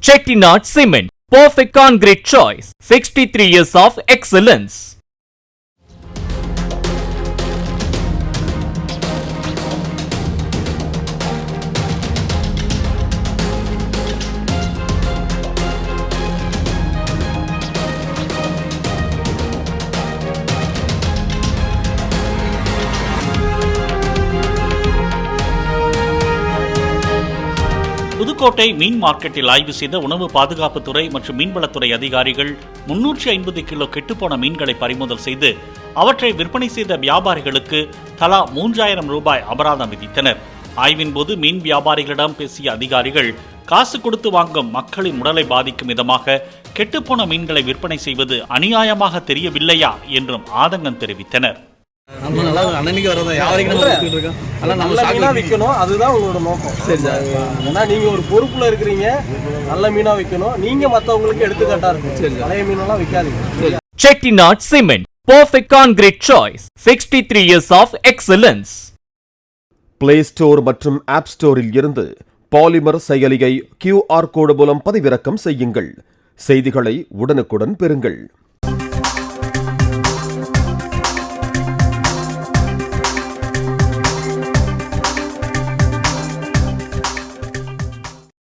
Chettinad Cement, perfect concrete choice. 63 years of excellence. Pudukkottai மீன் மார்க்கெட்டில் ஆய்வு செய்த உணவு பாதுகாப்புத்துறை மற்றும் மீன்வளத்துறை அதிகாரிகள் 350 கிலோ கெட்டுப்போன மீன்களை பறிமுதல் செய்து அவற்றை விற்பனை செய்த வியாபாரிகளுக்கு தலா 3000 ரூபாய் அபராதம் விதித்தனர். ஆய்வின் போது மீன் வியாபாரிகளிடம் பேசிய அதிகாரிகள், காசு கொடுத்து வாங்கும் மக்களின் உடலை பாதிக்கும் விதமாக கெட்டுப்போன மீன்களை விற்பனை செய்வது அநியாயமாக தெரியவில்லையா என்றும் ஆதங்கம் தெரிவித்தனர். அதுதான் உங்களோட நோக்கம். ஏன்னா நீங்க ஒரு பொறுப்புல இருக்கிறீங்க, நல்ல மீனா விற்கணும், நீங்க மத்தவங்களுக்கு எடுத்துக்காட்டா இருக்கும். பழைய மீனெல்லாம் விற்காதீங்க. Chettinad Cement, perfect concrete choice. 63 years of excellence. Play store மற்றும் ஆப் ஸ்டோரில் இருந்து பாலிமர் செயலியை QR கோடு மூலம் பதிவிறக்கம் செய்யுங்கள். செய்திகளை உடனுக்குடன் பெறுங்கள்.